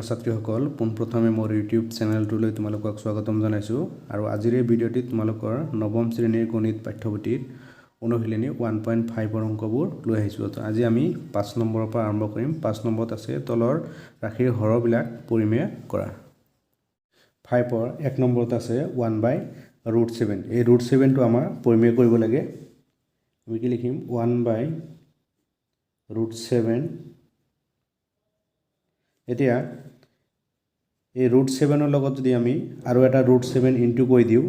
ছাত্ৰ ছাত্ৰীসকল পোনপ্ৰথমে মোৰ ইউটিউব চেনেলটোলৈ তোমালোকক স্বাগতম জনাইছোঁ আৰু আজিৰ এই ভিডিঅ'টিত তোমালোকৰ নৱম শ্ৰেণীৰ গণিত পাঠ্যপুথিৰ অনুশীলনী 1.5 অংকবোৰ লৈ আহিছোঁ। আজি আমি 5 নম্বৰৰ পৰা আৰম্ভ কৰিম। 5 নম্বৰত আছে তলৰ ৰাশিৰ হৰবিলাক পৰিমেয় কৰা। 5ৰ 1 নম্বৰত আছে 1/√7। এই √7টো আমাৰ পৰিমেয় কৰিব লাগে। আমি কি লিখিম 1/√7। এতিয়া এই √7ৰ লগত যদি আমি আৰু এটা √7 ইনটু কৰি দিওঁ,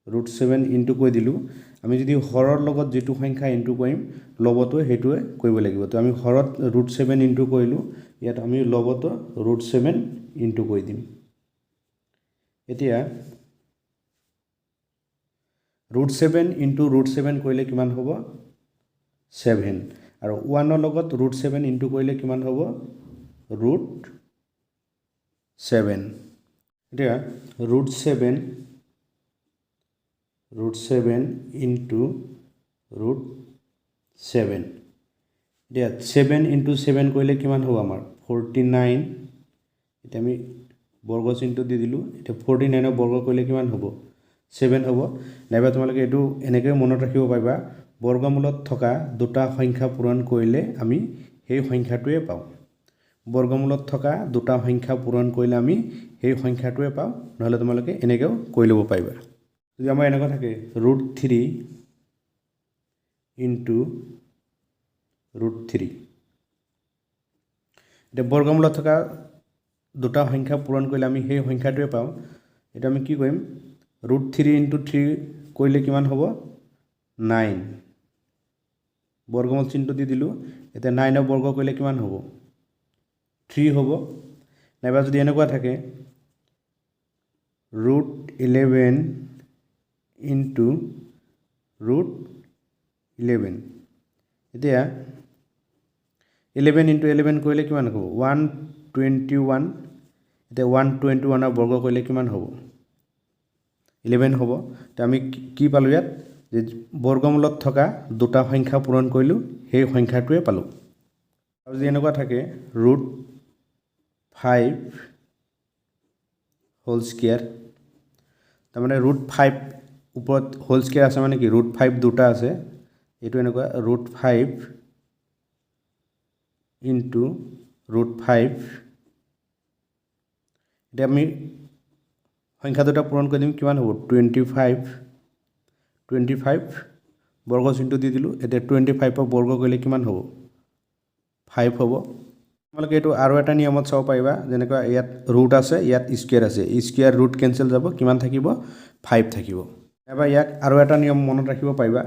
√7 ইনটু কৰি দিলোঁ, আমি যদি হৰৰ লগত যিটো সংখ্যা ইনটু কৰিম লবটো সেইটোৱে কৰিব লাগিব। তো আমি হৰত √7 ইনটু কৰিলোঁ, ইয়াত আমি লবটো √7 ইনটু কৰি দিম। এতিয়া √7 ইনটু √7 কৰিলে কিমান হ'ব 7, আৰু 1ৰ লগত √7 ইনটু কৰিলে কিমান হ'ব √7। এতিয়া √7 ইনটু √7, এতিয়া 7 ইনটু 7 কৰিলে কিমান হ'ব আমাৰ 49। এতিয়া আমি বৰ্গ চিহ্নটো দি দিলোঁ। এতিয়া 49ৰ বৰ্গ কৰিলে কিমান হ'ব 7 হ'ব। নাইবা তোমালোকে এইটো এনেকৈ মনত ৰাখিব পাৰিবা, বৰ্গমূলত থকা দুটা সংখ্যা পূৰণ কৰিলে আমি সেই সংখ্যাটোৱে পাওঁ। বৰ্গমূলত থকা দুটা সংখ্যা পূৰণ কৰিলে আমি সেই সংখ্যাটোৱে পাওঁ। নহ'লে তোমালোকে এনেকৈও কৰি ল'ব পাৰিবা। যদি আমাৰ এনেকুৱা থাকে √3 ইনটু √3, এতিয়া বৰ্গমূলত থকা দুটা সংখ্যা পূৰণ কৰিলে আমি সেই সংখ্যাটোৱে পাওঁ। এতিয়া আমি কি কৰিম √3 ইনটু 3 কৰিলে কিমান হ'ব 9, বৰ্গমূল চিহ্নটো দি দিলোঁ। এতিয়া 9ৰ বৰ্গ কৰিলে কিমান হ'ব 3 হ'ব। নাইবা যদি এনেকুৱা থাকে √11 ইনটু √11, এতিয়া 11 ইনটু 11 কৰিলে কিমান হ'ব 121। এতিয়া 121ৰ বৰ্গ কৰিলে কিমান হ'ব 11 হ'ব। তো আমি কি পালোঁ ইয়াত যে বৰ্গমূলত থকা দুটা সংখ্যা পূৰণ কৰিলোঁ, সেই সংখ্যাটোৱে পালোঁ। আৰু যদি এনেকুৱা থাকে √5 হোল স্কুৱেৰ, তাৰমানে √5 ওপৰত হোল স্কুৱেৰ আছে মানে কি √5 দুটা আছে। এইটো এনেকুৱা √5 ইনটু √5, এতিয়া আমি সংখ্যা দুটা পূৰণ কৰি দিম কিমান হ'ব 25 বৰ্গ চিহ্নটো দি দিলোঁ। এতিয়া 25ৰ বৰ্গ কৰিলে কিমান হ'ব 5 হ'ব। তোমালোকে এইটো আৰু এটা নিয়মত চাব পাৰিবা, যেনেকুৱা ইয়াত ৰুট আছে, ইয়াত স্কুৱেৰ আছে, স্কুৱেৰ ৰুট কেঞ্চেল যাব, কিমান থাকিব 5 থাকিব। এবাৰ ইয়াক আৰু এটা নিয়ম মনত ৰাখিব পাৰিবা,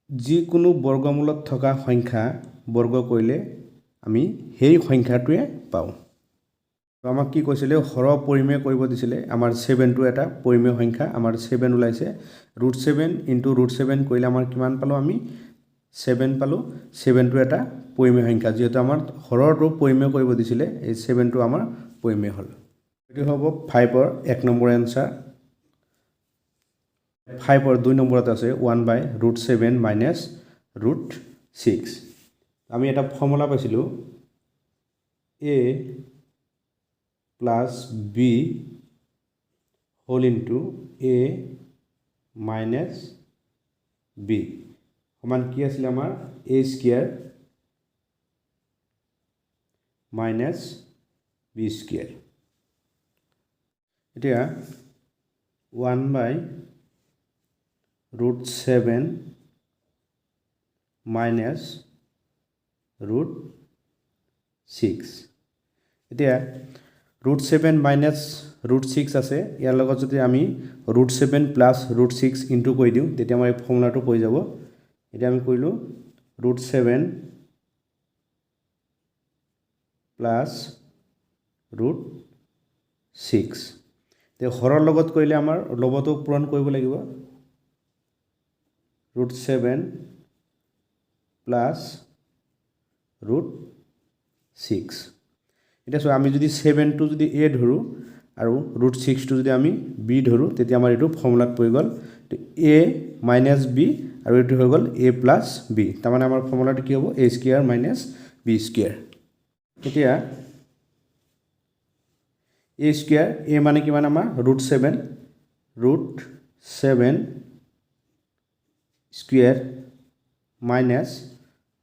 যিকোনো বৰ্গমূলত থকা সংখ্যা বৰ্গ কৰিলে আমি সেই সংখ্যাটোৱে পাওঁ। আমাক কি কৈছিলে হৰ পৰিমেয় কৰিব দিছিলে। আমাৰ 7টো এটা পৰিমেয় সংখ্যা, আমাৰ 7 ওলাইছে। √7 ইনটু √7 কৰিলে আমাৰ কিমান পালোঁ আমি 7 পালোঁ। 7টো এটা পৰিমেয় সংখ্যা, যিহেতু আমাৰ হৰৰটো পৰিমেয় কৰিব দিছিলে, এই 7টো আমাৰ পৰিমেয় হ'ল। এইটো হ'ব 5ৰ 1 নম্বৰ এনচাৰ। 5ৰ 2 নম্বৰত আছে 1/√7 মাইনাছ √6। আমি এটা ফৰ্মুলা পাইছিলোঁ a plus b whole into a minus b সমান কি আছিলে আমাৰ a square minus b square. এতিয়া 1/√7 মাইনাছ √6, এতিয়া √7 মাইনাছ √6 আছে, ইয়াৰ লগত যদি আমি √7 প্লাছ √6 ইনটু কৰি দিওঁ, তেতিয়া আমাৰ এই ফৰ্মুলাটো হৈ যাব। এতিয়া আমি কৰিলোঁ √7 প্লাছ √6, এতিয়া হৰৰ লগত কৰিলে আমাৰ লবটো পূৰণ কৰিব লাগিব। √7 প্লাছ √6, এতিয়া চোৱা আমি যদি 7টো যদি a ধৰোঁ আৰু √6টো যদি আমি b ধৰোঁ, তেতিয়া আমাৰ এইটো ফৰ্মুলাত পৰি গ'ল a মাইনাছ b, আৰু এইটো হৈ গ'ল a প্লাছ b। তাৰমানে আমাৰ ফৰ্মুলাটো কি হ'ব a square minus b square. এতিয়া a স্কোয়াৰ a মানে কিমান আমাৰ √7 স্কোয়াৰ মাইনাছ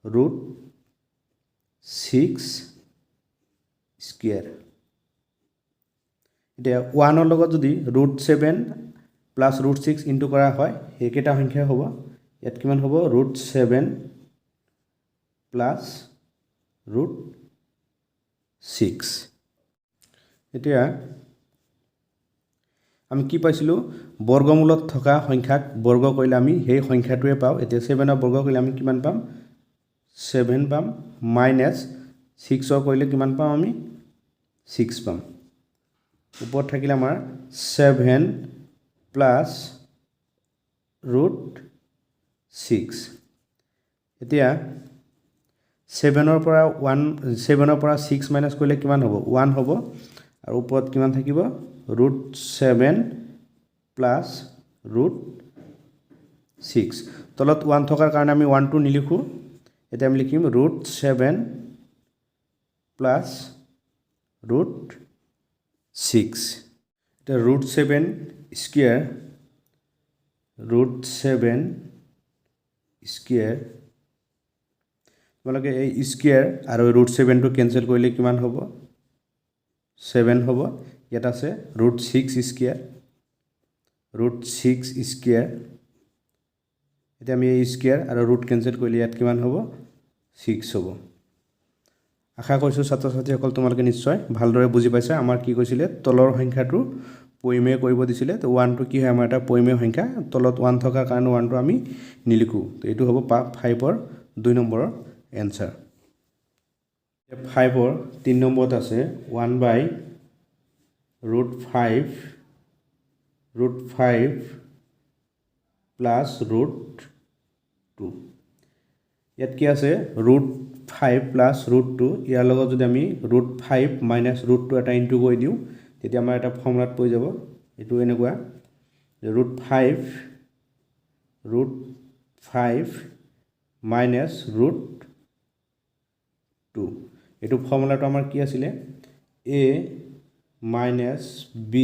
√6 স্কোয়াৰ এতিয়া 1 লগত যদি √7 প্লাছ √6 ইনটু কৰা হয় এইকেইটা সংখ্যা হ'ব ইয়াত কিমান হ'ব √7 প্লাছ √6 এতিয়া আমি কি পাইছিলোঁ বৰ্গমূলত থকা সংখ্যাক বৰ্গ কৰিলে আমি সেই সংখ্যাটোৱে পাওঁ এতিয়া 7 বৰ্গ কৰিলে আমি কিমান পাম 7 পাম মাইনাছ 6 কৰিলে কিমান পাম আমি 6 পাম ওপৰত থাকিলে আমাৰ 7 প্লাছ √6 এতিয়া 7 পৰা 6 মাইনাছ কৰিলে কিমান হ'ব 1 হ'ব আৰু ওপৰত কিমান থাকিব √7 প্লাছ √6 তলত 1 থকাৰ কাৰণে আমি 1টো নিলিখোঁ এতিয়া আমি লিখিম √7 প্লাছ √6 এতিয়া √7 স্কোয়াৰ তোমালোকে এই স্কোয়াৰ আৰু √7টো কেনসেল কৰিলে কিমান হ'ব 7 হ'ব ইয়াত আছে √6 স্কোয়াৰ এতিয়া আমি এই স্কোয়াৰ আৰু ৰুট কেনসেল কৰিলে ইয়াত কিমান হ'ব 6 হ'ব আশা কৰিছোঁ ছাত্ৰ ছাত্ৰীসকল তোমালোকে নিশ্চয় ভালদৰে বুজি পাইছা আমাৰ কি কৈছিলে তলৰ সংখ্যাটো পৰিমেয় কৰিব দিছিলে তো 1 টো কি হয় আমাৰ এটা পৰিমেয় সংখ্যা তলত 1 থকাৰ কাৰণে 1 টো আমি নিলিখো তো এইটো হ'ব 5 ৰ 2 নম্বৰৰ এনসাৰ 5 ৰ 3 নম্বৰত আছে 1/√5 প্লাছ √2 ইয়াত কি আছে √5 প্লাছ √2 ইয়াৰ লগত যদি আমি √5 মাইনাছ √2 এটা ইনটু কৰি দিওঁ তেতিয়া আমাৰ এটা ফৰ্মুলাত পৰি যাব এটো এনেকুৱা √5 মাইনাছ √2 এটো ফৰ্মুলাটো আমাৰ কি আছিল a minus b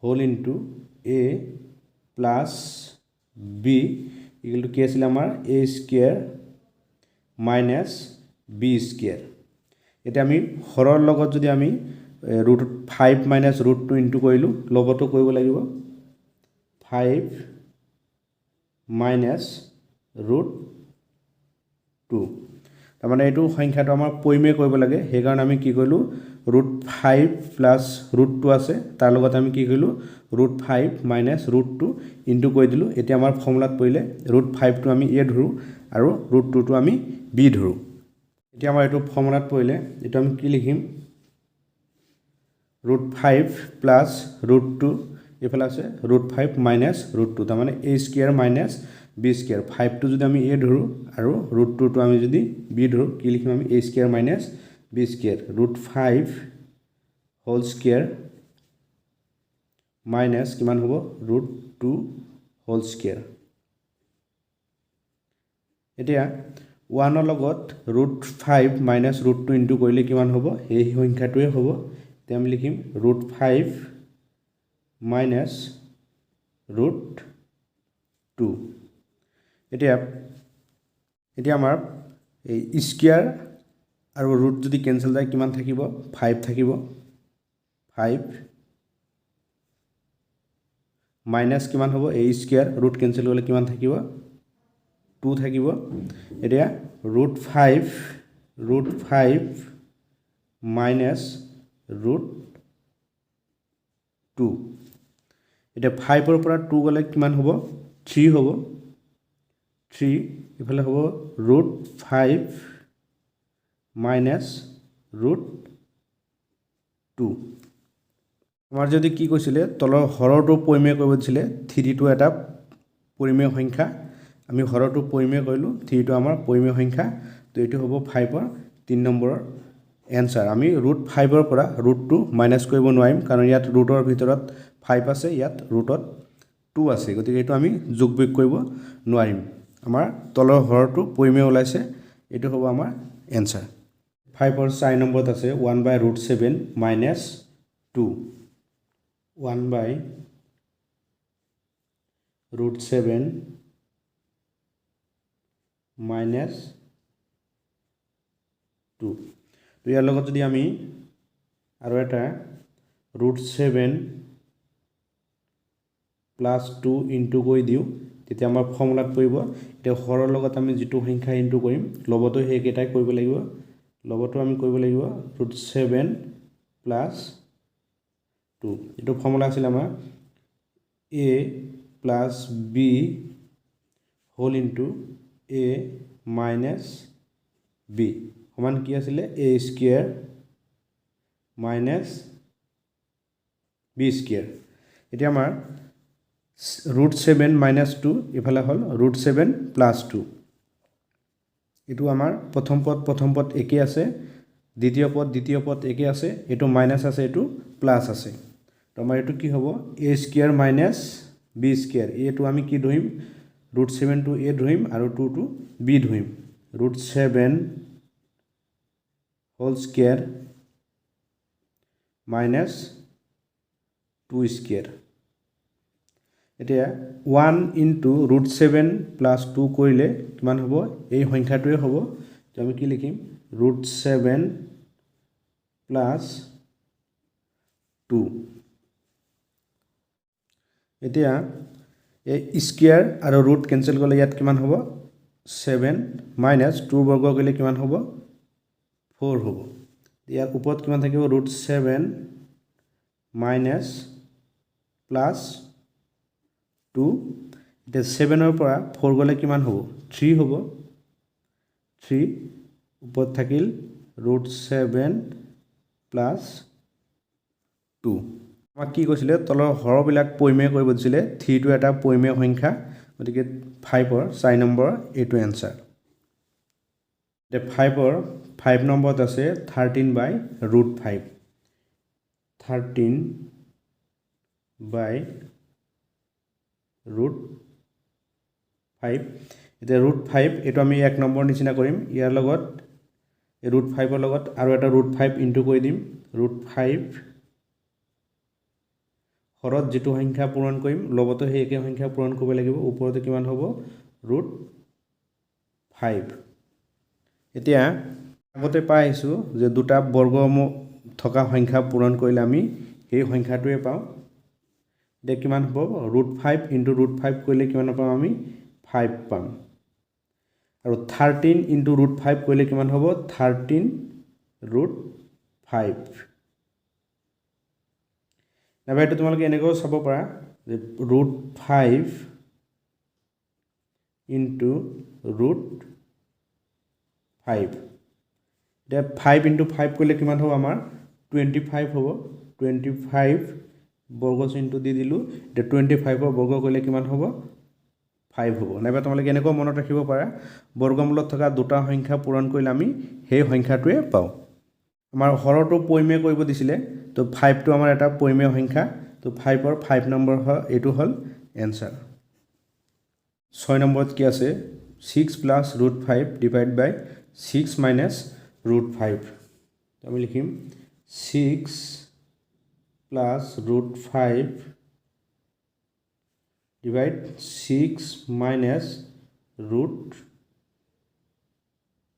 whole into a plus b equal to কি আছিল আমাৰ a square minus b square এটা আমি হৰৰ লগত যদি আমি √5 মাইনাছ √2 ইনটু কৰিলো লগতো কৰিব লাগিব 5 মাইনাছ √2 তাৰমানে এইটো সংখ্যাটো আমাৰ পৰিমেয় কৰিব লাগে সেই কাৰণে আমি কি কৰিলো √5 প্লাছ √2 আছে তাৰ লগত আমি কি কৰিলো √5 মাইনাছ √2 ইনটু কৰি দিলো এতিয়া আমাৰ ফৰ্মুলাত পৰিলে √5 টো আমি a ধৰো আৰু √2 টো আমি b ধৰো এতিয়া আমাৰ এইটো ফৰ্মুলাত পৰিলে এটা আমি কি লিখিম √5 প্লাছ √2 এফালে আছে √5 মাইনাছ √2 তাৰ মানে a square minus b square 5 টো যদি আমি a ধৰো আৰু √2 টো আমি যদি b ধৰো কি লিখিম আমি a square minus b square √5 whole square minus কিমান হ'ব √2 হোল স্কয়াৰ এতিয়া 1 ৰ লগত √5 মাইনাছ √2 ইনটু কৰিলে কিমান হ'ব এই সংখ্যাটোৱে হ'ব তে আমি লিখিম √5 মাইনাছ √2 এতিয়া আমাৰ এই স্কয়াৰ আৰু ৰুট যদি কেনসেল যায় কিমান থাকিব 5 থাকিব 5 মাইনাছ কিমান হ'ব a স্কয়াৰ ৰুট কেনসেল কৰিলে কিমান থাকিব 2 থাকিব এতিয়া √5 মাইনাছ √2 এতিয়া 5 ৰ পৰা 2 গলে কিমান হ'ব 3 হ'ব 3 ইফালে হ'ব √5 মাইনাছ √2 আমাৰ যদি কি কৈছিলে তলৰ হৰৰটো পৰিমেয় কৰিব দিছিলে 3 টো এটা পৰিমেয় সংখ্যা আমি হৰৰটো পৰিমেয় কৰিলো 3 টো আমাৰ পৰিমেয় সংখ্যা তো এটো হ'ব 5 ৰ 3 নম্বৰৰ এনসাৰ আমি √5 ৰ পৰা √2 মাইনাছ কৰিব নোৱাৰিম কাৰণ ইয়াত ৰুটৰ ভিতৰত 5 আছে ইয়াত ৰুটত 2 আছে গতিকে এটো আমি যোগ বিয়োগ কৰিব নোৱাৰিম আমাৰ তলৰ হৰৰটো পৰিমেয় ওলাইছে এটো হ'ব আমাৰ এনসাৰ 5 ৰ 4 নম্বৰত আছে 1/√7 মাইনাছ 2 1 by root 7 minus 2 তো ইয়াৰ লগত যদি আমি আৰু এটা root 7 plus 2 into কৰি দিওঁ তেতিয়া আমাৰ ফৰ্মুলাত পৰিব এতিয়া হৰৰ লগত আমি যেটো সংখ্যা ইনটু কৰিম লবটো হে কেটাই কৰিব লাগিব লবটো আমি কৰিব লাগিব root 7 plus 2 এটো ফৰ্মুলা আছিল আমাৰ a plus b whole into a minus b সমান কি আছিল a square minus b square এতিয়া আমাৰ root 7 minus 2 ইফালে হল root 7 plus 2 এটো আমাৰ প্ৰথম পদ একে আছে দ্বিতীয় পদ একে আছে এটো মাইনাস আছে এটো প্লাস আছে তো আমাৰ এটো কি হ'ব a square minus b square এটো আমি কি ধৰিম root 7 to a ধৰিম আৰু 2 to b ধৰিম root 7 whole square minus 2 square এতিয়া 1 into root 7 plus 2 কৰিলে কিমান হ'ব এই সংখ্যাটোৱে হ'ব তো আমি কি লিখিম root 7 plus 2 এতিয়া এই স্কয়াৰ আৰু ৰুট কেনসেল কৰিলে ইয়াত কিমান হ'ব 7 minus 2 বৰ্গ কৰিলে কিমান হ'ব 4 হ'ব ইয়াৰ ওপৰত কিমান থাকিব root 7 minus plus 2 এটা 7 ৰ পৰা 4 গলে কিমান হ'ব 3 হ'ব 3 ওপৰত থাকিল root 7 plus 2 আমাক কি কৈছিলে তলৰ হৰবিলাক পৰিমেয় কৰিব দিছিলে 3 টো এটা পৰিমেয় সংখ্যা গতিকে 5 ৰ 4 নম্বৰ এটো आंसर তে 5 ৰ 5 নম্বৰত আছে 13 by root 5 13 by root 5 এটা root 5 এটো আমি 1 নম্বৰ নিচিনা কৰিম ইয়াৰ লগত এই root 5 ৰ লগত আৰু এটা root 5 ইনটু কৰি দিম root 5 হৰত যেটো সংখ্যা পূৰণ কৰিম লগতে সেই একে সংখ্যা পূৰণ কৰিব লাগিব ওপৰতে কিমান হ'ব root 5 এতিয়া আগতে পাইছো যে দুটা বৰ্গম থকা সংখ্যা পূৰণ কৰিলে আমি সেই সংখ্যাটোৱে পাও দে কিমান হ'ব root 5 into root 5 কৰিলে কিমান পাম আমি 5 পাম আৰু 13 into root 5 কৰিলে কিমান হ'ব 13 root 5 নাবা এটা তোমালোকে এনেকৈ চাব পাৰা যে root 5 into root 5 দে 5 into 5 কৰিলে কিমান হ'ব আমাৰ 25 হ'ব 25 বৰ্গ চিহ্নটো দি দিলু দে 25 ৰ বৰ্গ কৰিলে কিমান হ'ব 5 হ'ব নাবা তোমালোকে এনেকৈ মনত ৰাখিব পাৰা বৰ্গমূলত থকা দুটা সংখ্যা পূৰণ কৰিলে আমি সেই সংখ্যাটোৱে পাও আমাৰ হৰটো পৰিমেয় কৰিব দিছিলে তো 5 টো আমাৰ এটা পৰিমেয় সংখ্যা তো 5 ৰ 5 নম্বৰ এটো হল आंसर 6 নম্বৰত কি আছে 6 plus root 5 divided by 6 minus root 5 তো আমি লিখিম 6 plus root 5 divide 6 minus root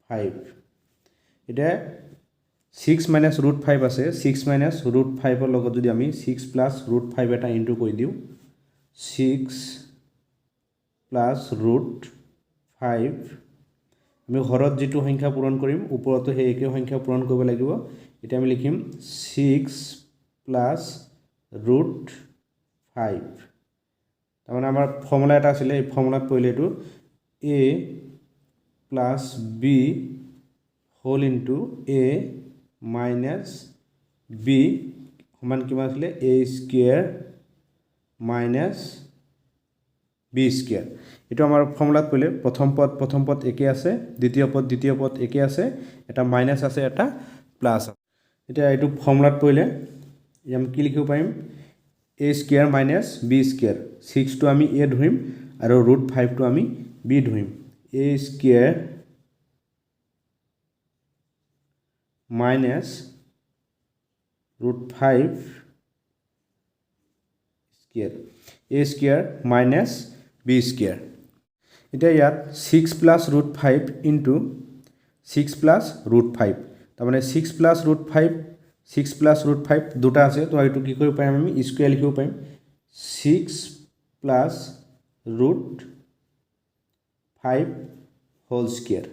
5 এটা 6 minus root 5 আছে 6 minus root 5 ৰ লগত যদি আমি 6 plus root 5 এটা ইনটু কৰি দিও 6 plus root 5 আমি হৰত যেটো সংখ্যা পূৰণ কৰিম ওপৰতে সেই একে সংখ্যা পূৰণ কৰিব লাগিব এটা আমি লিখিম 6 plus root 5 তাৰমানে আমাৰ ফৰ্মুলা এটা আছিল এই ফৰ্মুলাত পৰিলে এটো a plus b whole into a minus b সমান কিমান আছিল a square minus b square এটো আমাৰ ফৰ্মুলাত পৰিলে প্ৰথম পদ একে আছে দ্বিতীয় পদ একে আছে এটা মাইনাস আছে এটা প্লাস এটা এটো ফৰ্মুলাত পৰিলে আমি কি লিখিব পাৰিম a square minus b square 6 টো আমি a ধৰিম আৰু root 5 টো আমি b ধৰিম a square minus root 5 square A square minus B square এতিয়া ইয়াত 6 plus root 5 into 6 plus root 5 তাৰমানে 6 প্লাছ ৰুট 5 6 প্লাছ ৰুট 5 দুটা আছে তো এইটো কি কৰিব পাৰিম আমি স্কোয়াৰ লিখিব পাৰিম 6 প্লাছ ৰুট 5 হোল স্কোয়াৰ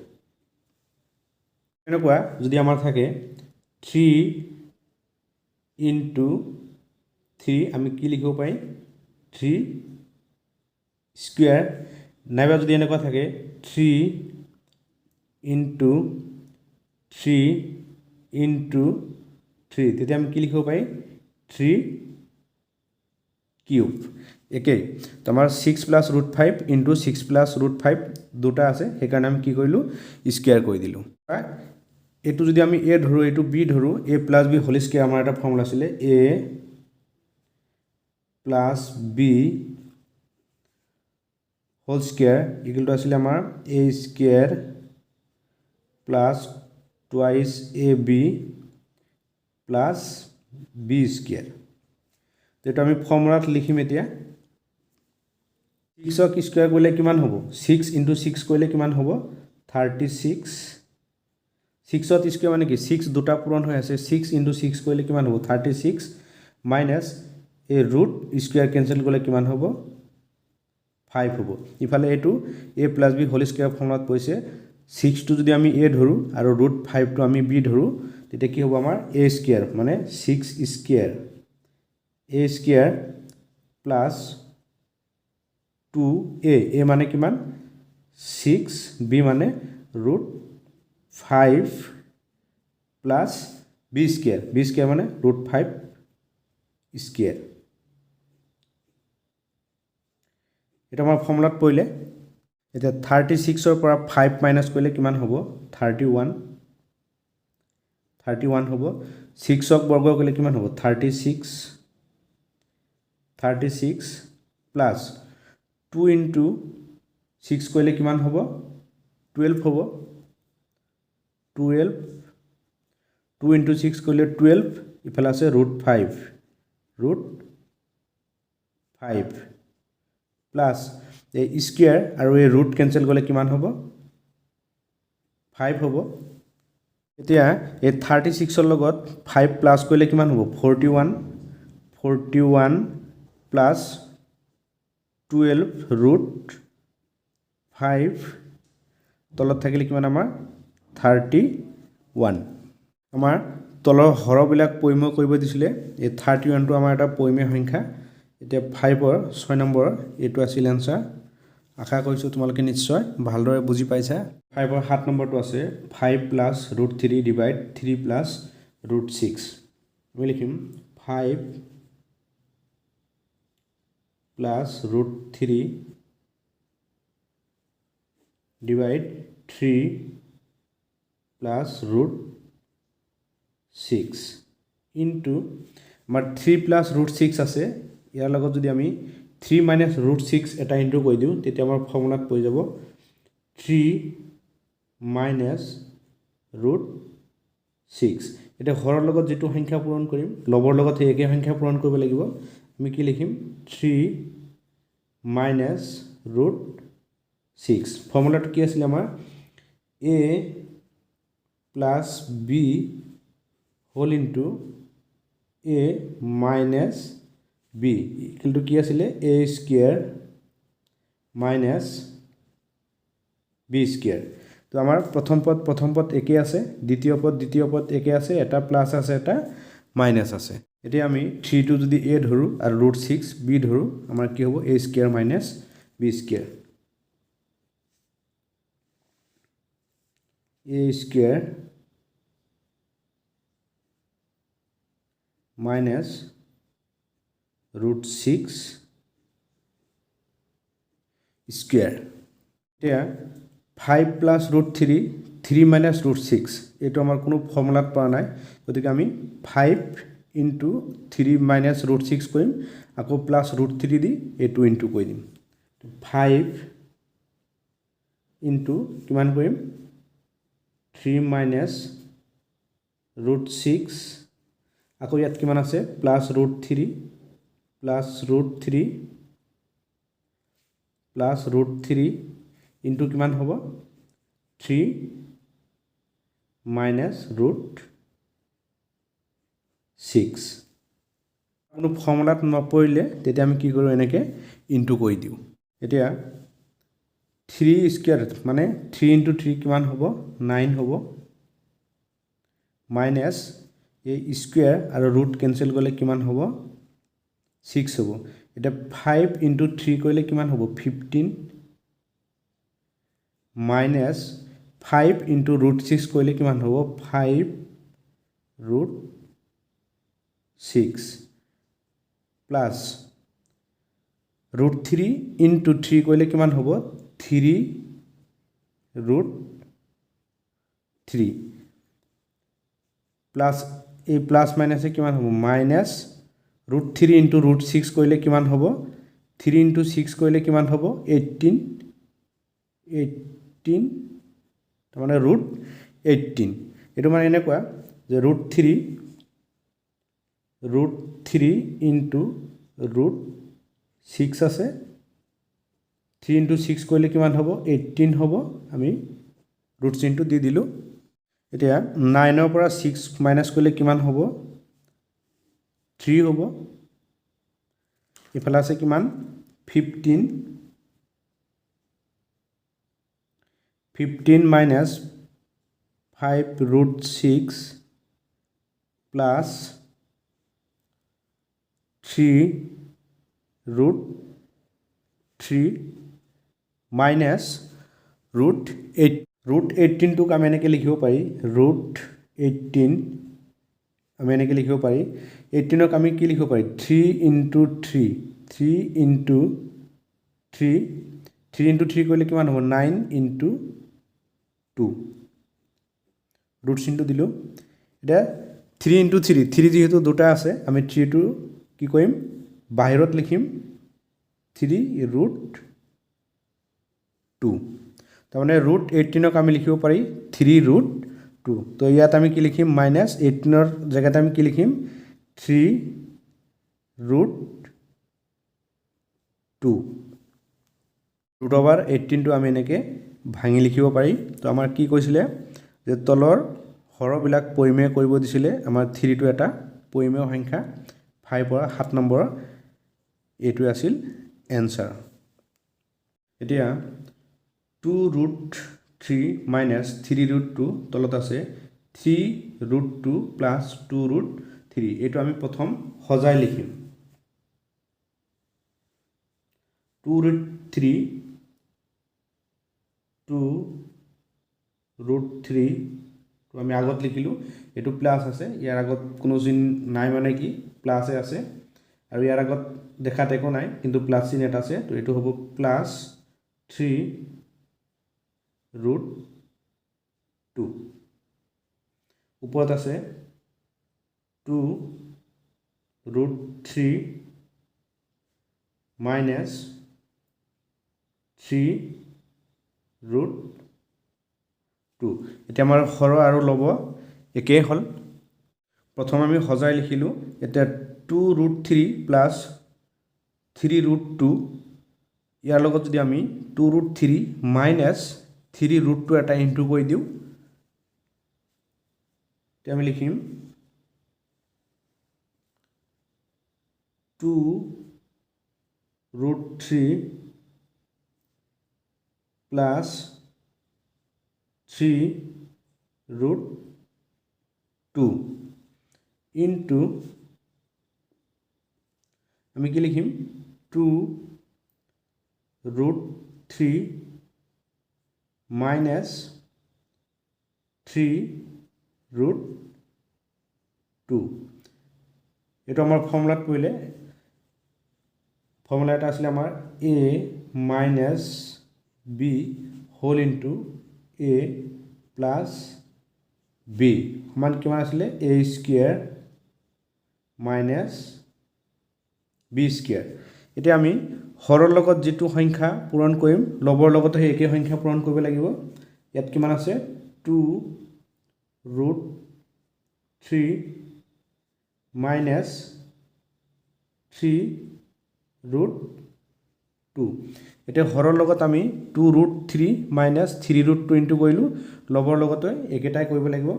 এনেকুৱা যদি আমাৰ থাকে 3 ইনটু 3 আমি কি লিখিব পাৰিম 3 স্কোয়াৰ নাইবা যদি এনেকুৱা থাকে 3 ইনটু 3 ইনটু 3 তেতিয়া আমি কি লিখিব পাৰিম 3 কিউব একেই তো আমাৰ 6 plus root 5 into 6 plus root 5 দুটা আছে সেইকাৰণে আমি কি কৰিলোঁ স্কোয়াৰ কৰি দিলোঁ এইটো যদি আমি এ ধৰোঁ এইটো বি ধৰোঁ A plus B whole square আমাৰ এটা ফৰ্মুলা আছিলে A plus B whole square equal to আছিলে আমাৰ A square plus twice A B plus B square এইটো আমি ফৰ্মুলাত লিখিম এতিয়া 6ক স্কোয়াৰ কৰিলে কিমান হ'ব 6 ইনটু 6 কৰিলে কিমান হ'ব 36 6ত স্কোয়াৰ মানে কি 6 দুটা পূৰণ হৈ আছে 6 ইনটু 6 কৰিলে কিমান হ'ব 36 মাইনাছ এই ৰুট স্কোয়াৰ কেনসেল কৰিলে কিমান হ'ব 5 হ'ব ইফালে এইটো a plus b whole square ফৰ্মুলাত পৰিছে 6 টো যদি আমি a ধৰো আৰু ৰুট 5 টো আমি b ধৰো তেতিয়া কি হ'ব আমাৰ a স্কোয়াৰ মানে 6 square a square plus 2a a মানে কিমান 6 b মানে ৰুট 5 প্লাছ b স্কোয়াৰ মানে ৰুট 5 স্কোয়াৰ এটা আমাৰ ফৰ্মুলাত পৰিলে এতিয়া 36 পৰা 5 মাইনাস কৰিলে কিমান হ'ব 31 হ'ব 6ক বৰ্গ কৰিলে কিমান হ'ব 36 প্লাছ 2 ইনটু 6 কৰিলে কিমান হ'ব 12 হ'ব 12 2 ইনটু 6 কৰিলে 12 ইফালে আছে ৰুট 5 প্লাছ এই স্কোয়াৰ আৰু এই ৰুট কেনসেল কৰিলে কিমান হ'ব 5 হ'ব এতিয়া এই 36 ৰ লগত 5 প্লাছ কৰিলে কিমান হ'ব 41 প্লাছ 12 ৰুট 5 তলত থাকিলে কিমান আমাৰ 31 আমাৰ তলৰ হৰবিলাক পৰিমেয় কৰিব দিছিলে এই 31 টো আমাৰ এটা পৰিমেয় সংখ্যা এতিয়া 5 ৰ 6 নম্বৰ এটো আছিল আনসাৰ আশা কৰিছো তোমালোকে নিশ্চয় ভালদৰে বুজি পাইছা 5 ৰ 7 নম্বৰটো আছে 5 plus root 3 divide 3 plus root 6 আমি লিখিম 5 plus root 3 divide 3 plus root 6 into আমাৰ 3 প্লাছ ৰুট 6 আছে ইয়াৰ লগত যদি আমি 3 মাইনাস ৰুট 6 এটা ইনটু কৰি দিওঁ তেতিয়া আমাৰ ফৰ্মুলাত পৰি যাব 3 মাইনাস ৰুট 6 এটা হৰৰ লগত যেটো সংখ্যা পূৰণ কৰিম লবৰ লগত একে সংখ্যা পূৰণ কৰিব লাগিব আমি কি লিখিম 3 মাইনাস ৰুট 6 ফৰ্মুলাটো কি আছিল আমাৰ a plus b whole into a minus b equal to কি আছিলে a square minus b square তো আমাৰ প্ৰথম পদ একে আছে দ্বিতীয় পদ একে আছে এটা প্লাস আছে এটা মাইনাস আছে এতিয়া আমি 3 টো যদি a ধৰো আৰু ৰুট 6 b ধৰো আমাৰ কি হ'ব a square minus b square a square minus root 6 square এতিয়া 5 প্লাস ৰুট 3 মাইনাস ৰুট 6 এটো আমাৰ কোনো ফৰ্মুলাত পোৱা নাই গতিকে আমি 5 ইনটু 3 মাইনাস ৰুট 6 কৰিম আকৌ প্লাস ৰুট 3 দি এটো ইনটু কৰি দিম 5 ইনটু কিমান কৰিম 3 মাইনাস ৰুট 6 আকৌ ইয়াত কিমান আছে plus root 3 plus √3 plus √3 into কিমান হ'ব 3 মাইনাছ √6 কোনো ফৰ্মুলাত নপৰিলে তেতিয়া আমি কি কৰোঁ এনেকৈ ইনটু কৰি দিওঁ এতিয়া 3 স্কুৱেৰ মানে 3 ইনটু 3 কিমান হ'ব 9 হ'ব মাইনাছ এই স্কুৱেৰ আৰু ৰুট কেনচেল কৰিলে কিমান হ'ব 6 হ'ব এটা 5 ইনটু 3 কৰিলে কিমান হ'ব 15 মাইনাছ 5 ইনটু √6 কৰিলে কিমান হ'ব 5 √6 প্লাছ √3 ইনটু 3 কৰিলে কিমান হ'ব 3 √3 প্লাছ এই প্লাছ মাইনাছে কিমান হ'ব মাইনাছ √3 ইনটু √6 কৰিলে কিমান হ'ব 3 ইনটু 6 কৰিলে কিমান হ'ব 18 তাৰমানে √18 এইটো মানে এনেকুৱা যে √3 ইনটু √6 আছে 3 ইনটু 6 কৰিলে কিমান হ'ব 18 হ'ব আমি ৰুট চিনটো দি দিলোঁ এতিয়া 9 পৰা 6 মাইনাছ কৰিলে কিমান হ'ব 3 হ'ব ইফালে আছে কিমান 15 মাইনাছ 5 √6 প্লাছ 3 √3 মাইনাছ √18টোক আমি এনেকৈ লিখিব পাৰি √18 আমি এনেকৈ লিখিব পাৰি 18ক আমি কি লিখিব পাৰি 3 ইনটু 3 ইনটু 3 ইনটু 3 কৰিলে কিমান হ'ব 9 ইনটু 2 ৰুট চিনটো দিলোঁ এতিয়া 3 ইনটু 3 যিহেতু দুটা আছে আমি 3টো কি কৰিম বাহিৰত লিখিম 3 √2 তাৰমানে √18ক আমি লিখিব পাৰি 3 √2 তো ইয়াত আমি কি লিখিম মাইনাছ 18ৰ জেগাতে আমি কি লিখিম 3 √2 √18টো আমি এনেকৈ ভাঙি লিখিব পাৰি তো আমাৰ কি কৈছিলে যে তলৰ হৰবিলাক পৰিমেয় কৰিব দিছিলে আমাৰ 3টো এটা পৰিমেয় সংখ্যা 5 পৰা 7 নম্বৰৰ এইটোৱে আছিল এনসাৰ এতিয়া 2 √3 মাইনাছ 3 √2 তলত আছে 3 √2 প্লাছ 2 √3 এইটো আমি প্ৰথম সজাই লিখিম 2 √3 তো আমি আগত লিখিলোঁ এইটো প্লাছ আছে ইয়াৰ আগত কোনো চিন নাই মানে কি প্লাছে আছে আৰু ইয়াৰ আগত দেখাত একো নাই কিন্তু প্লাছ চিন এটা আছে তো এইটো হ'ব প্লাছ 3 √2 ওপৰত আছে 2 √3 মাইনাছ 3 √2 এতিয়া আমাৰ হৰ আৰু লব একেই হ'ল প্ৰথম আমি সজাই লিখিলোঁ এতিয়া 2 √3 প্লাছ 3 √2 ইয়াৰ লগত যদি আমি 2 √3 মাইনাছ 3 √2 এটা ইনটু কৰি দিওঁ তেতিয়া আমি লিখিম 2 √3 প্লাছ 3 √2 ইনটু আমি কি লিখিম 2 √3 মাইনাছ 3 √2 এইটো আমাৰ ফৰ্মুলাত পৰিলে ফৰ্মুলা এটা আছিলে আমাৰ a minus b whole into a plus b সমান কিমান আছিলে a square minus b square এতিয়া আমি হৰৰ লগত যেটো সংখ্যা পূৰণ কৰিম লবৰ লগত সেই একে সংখ্যা পূৰণ কৰিব লাগিব ইয়াত কিমান আছে 2 √3 মাইনাছ 3 ৰুট 2 এতিয়া হৰৰ লগত আমি 2 ৰুট 3 মাইনাছ 3 ৰুট 2 ইনটু কৰিলোঁ লবৰ লগতে একেটাই কৰিব লাগিব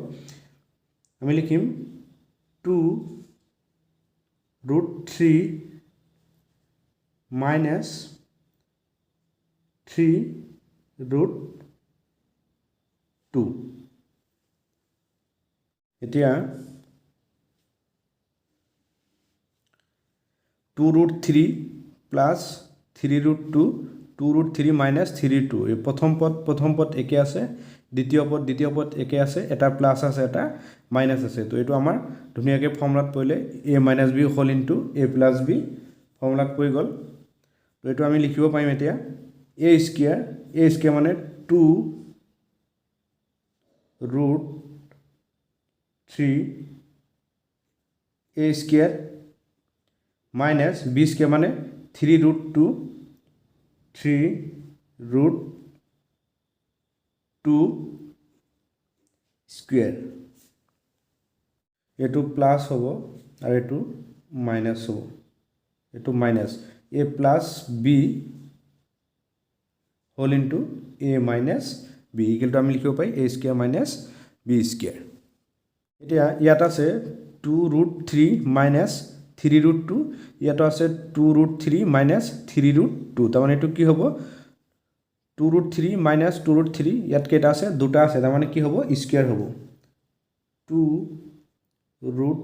আমি লিখিম 2 ৰুট 3 মাইনাছ 3 ৰুট 2 এতিয়া 2 root 3 plus 3 root 2 2 root 3 minus 3 2 এই প্ৰথম পদ একে আছে দ্বিতীয় পদ একে আছে এটা প্লাছ আছে এটা মাইনাছ আছে তো এইটো আমাৰ ধুনীয়াকৈ ফৰ্মুলাত পৰিলে a minus b whole into a plus b ফৰ্মুলাত পৰি গ'ল তো এইটো আমি লিখিব পাৰিম এতিয়া a স্কয়াৰ মানে 2 root 3 a square minus b square মানে 3 ৰুট 2 3 ৰুট 2 স্কয়াৰ এইটো প্লাছ হ'ব আৰু এইটো মাইনাছ হ'ব এইটো minus a plus b whole into a minus b equal to আমি লিখিব পাৰি a square minus b square এতিয়া ইয়াত আছে 2 ৰুট 3 মাইনাছ 3 ৰুট 2 ইয়াতো আছে 2 ৰুট 3 মাইনাছ 3 ৰুট 2 তাৰমানে এইটো কি হ'ব 2 ৰুট 3 মাইনাছ 2 ৰুট 3 ইয়াত কেইটা আছে দুটা আছে তাৰমানে কি হ'ব স্কয়াৰ হ'ব 2 root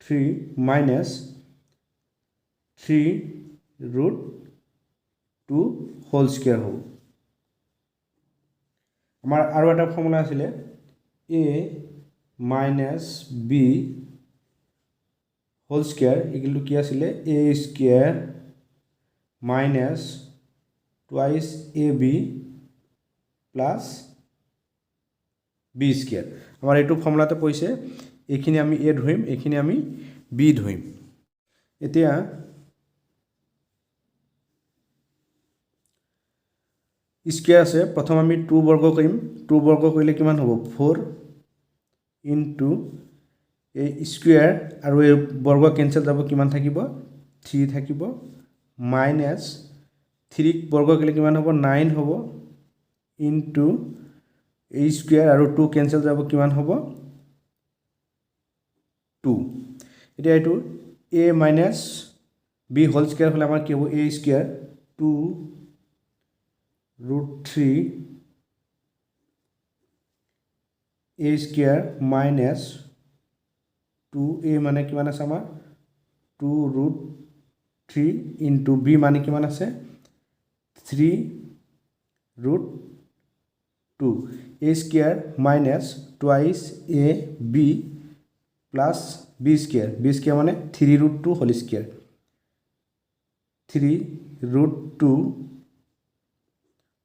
3 minus 3 root 2 whole square হ'ব আমাৰ আৰু এটা ফৰ্মুলা আছিলে a minus b whole square equal to কি আছিলে a square minus twice ab plus b square আমাৰ এইটো ফৰ্মুলাতে পৰিছে এইখিনি আমি a ধৰিম এইখিনি আমি b ধৰিম এতিয়া স্কয়াৰ আছে প্ৰথম আমি 2 বৰ্গ কৰিম 2 বৰ্গ কৰিলে কিমান হ'ব 4 ইনটু এই স্কয়াৰ আৰু এই বৰ্গ কেনসেল যাব কিমান থাকিব 3 থাকিব মাইনাছ 3 বৰ্গ কৰিলে কিমান হ'ব 9 হ'ব ইনটু এই স্কয়াৰ আৰু 2 কেনসেল যাব কিমান হ'ব 2 এতিয়া এইটো a minus b whole square হলে আমাৰ কি হ'ব a square 2 root 3 a square minus 2a মানে কিমান আছে আমাৰ 2 ৰুট 3 ইনটু b মানে কিমান আছে 3 root 2 a square minus twice a b plus b square মানে 3 root 2 whole square 3 root 2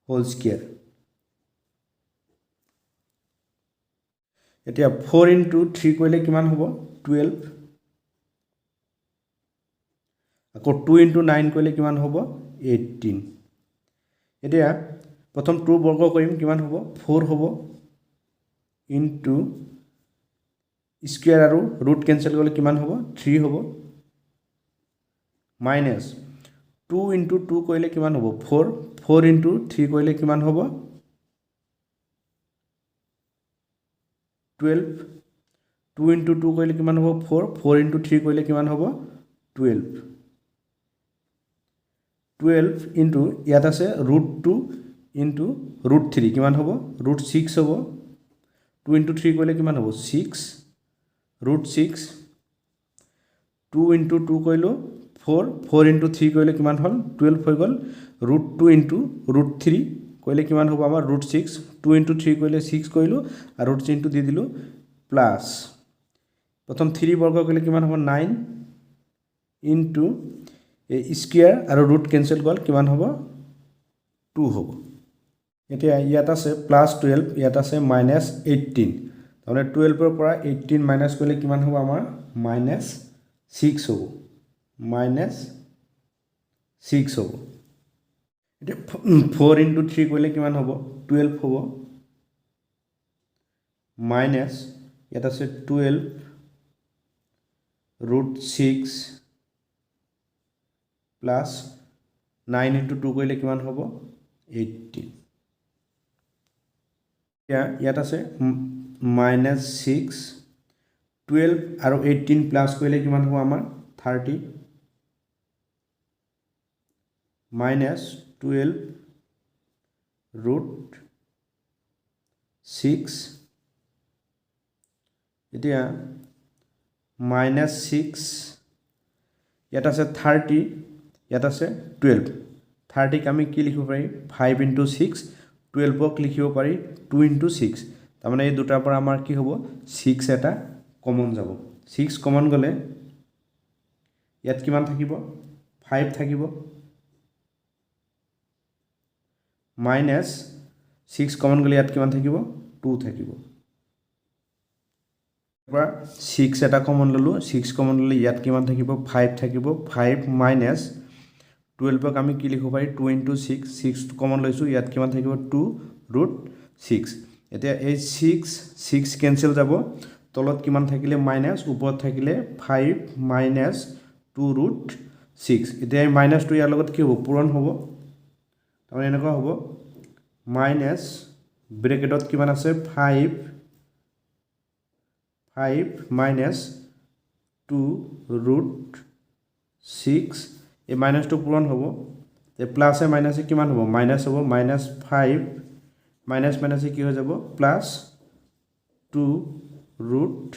whole square এতিয়া 4 ইনটু 3 কৰিলে কিমান হ'ব 12 আকৌ 2 ইনটু 9 কৰিলে কিমান হ'ব 18 এতিয়া প্ৰথম 2 বৰ্গ কৰিম কিমান হ'ব 4 হ'ব ইনটু স্কয়াৰ আৰু ৰুট কেনসেল কৰিলে কিমান হ'ব 3 হ'ব মাইনাছ 2 ইনটু 2 কৰিলে কিমান হ'ব 4 4 ইনটু 3 কৰিলে কিমান হ'ব 12 2 ইনটু 2 কৰিলে কিমান হ'ব 4 4 ইনটু 3 কৰিলে কিমান হ'ব 12 12 ইনটু ইয়াত আছে ৰুট 2 ইনটু ৰুট 3 কিমান হ'ব ৰুট 6 হ'ব 2 ইনটু 3 কৰিলে কিমান হ'ব 6 ৰুট 6 2 ইনটু 2 কৰিলোঁ 4 4 ইনটু 3 কৰিলে কিমান হ'ল 12 হৈ গ'ল ৰুট 2 ইনটু ৰুট 3 কৰিলে কিমান হ'ব আমাৰ ৰুট 6 2 ইনটু 3 কৰিলে 6 কৰিলোঁ আৰু ৰুট চিনটো দি দিলোঁ প্লাছ প্ৰথম 3 বৰ্গ কৰিলে কিমান হ'ব 9 ইনটু এই স্কয়াৰ আৰু ৰুট কেনসেল গ'ল কিমান হ'ব 2 হ'ব এতিয়া ইয়াত আছে প্লাছ 12 ইয়াত আছে মাইনাছ 18 তাৰমানে 12 ৰ পৰা 18 মাইনাছ কৰিলে কিমান হ'ব আমাৰ মাইনাছ 6 হ'ব মাইনাছ 6 হ'ব এতিয়া 4 ইনটু 3 কৰিলে কিমান হ'ব 12 হ'ব মাইনাছ ইয়াত আছে 12 ৰুট 6 প্লাছ 9 ইনটু 2 কৰিলে কিমান হ'ব 18 ইয়াত আছে -6 12 আৰু 18 প্লাছ কৰিলে কিমান হ'ব আমাৰ 30 -12 ৰুট 6 এতিয়া -6 ইয়াত আছে 30 ইয়াত আছে 12 30 ক আমি কি লিখিব পাৰি 5 ইনটু 6 12 ক লিখিব পাৰি 2 ইনটু 6 তাৰমানে এই দুটাৰ পৰা আমাৰ কি হ'ব 6 এটা কমন যাব 6 কমন গ'লে ইয়াত কিমান থাকিব 5 থাকিব -6 কমন গ'লে ইয়াত কিমান থাকিব 2 থাকিব পৰা 6 এটা কমন ললো 6 কমন ললে ইয়াত কিমান থাকিব 5 থাকিব 5 মাইনাস 12 ক আমি কি লিখিব পাৰি 2 ইনটু 6 6 কমন লৈছো ইয়াত কিমান থাকিব 2 ৰুট 6 এতিয়া এই 6 কেনসেল যাব তলত কিমান থাকিলে মাইনাস ওপৰত থাকিলে 5 মাইনাস 2 ৰুট 6 এতিয়া এই মাইনাসটো ইয়াৰ লগত কি হ'ব পূৰণ হ'ব তাৰমানে এনেকুৱা হ'ব মাইনাস ব্ৰেকেটত কিমান আছে 5 minus 2 root 6 এই মাইনাসটো পূৰণ হ'ব তে প্লাস এ মাইনাস কিমান হ'ব মাইনাস হ'ব -5 মাইনাস মাইনাস কি হৈ যাব প্লাস 2 root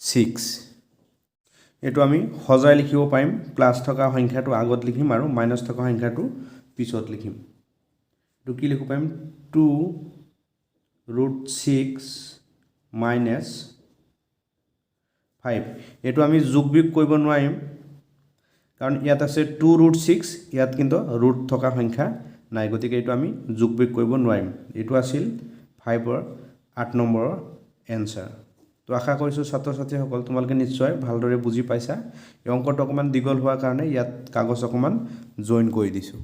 6 এটো আমি হজাই লিখিব পাৰিম প্লাস থকা সংখ্যাটো আগত লিখিম আৰু মাইনাস থকা সংখ্যাটো পিছত লিখিম তো কি লিখিব পাৰিম 2 root 6 minus 5 এটো আমি যোগ বিয়োগ কৰিব নোৱাৰিম কাৰণ ইয়াত আছে 2 root 6 ইয়াত কিন্তু ৰুট থকা সংখ্যা নাই গতিকে এটো আমি যোগ বিয়োগ কৰিব নোৱাৰিম এটো আছিল 5 ৰ 8 নম্বৰৰ এনসাৰ তো আশা কৰিছো ছাত্ৰ ছাত্ৰী সকল তোমালোকে নিশ্চয় ভালদৰে বুজি পাইছা এই অংকটো অকমান দীঘল হোৱাৰ কাৰণে ইয়াত কাগজ অকমান জয়েন কৰি দিছো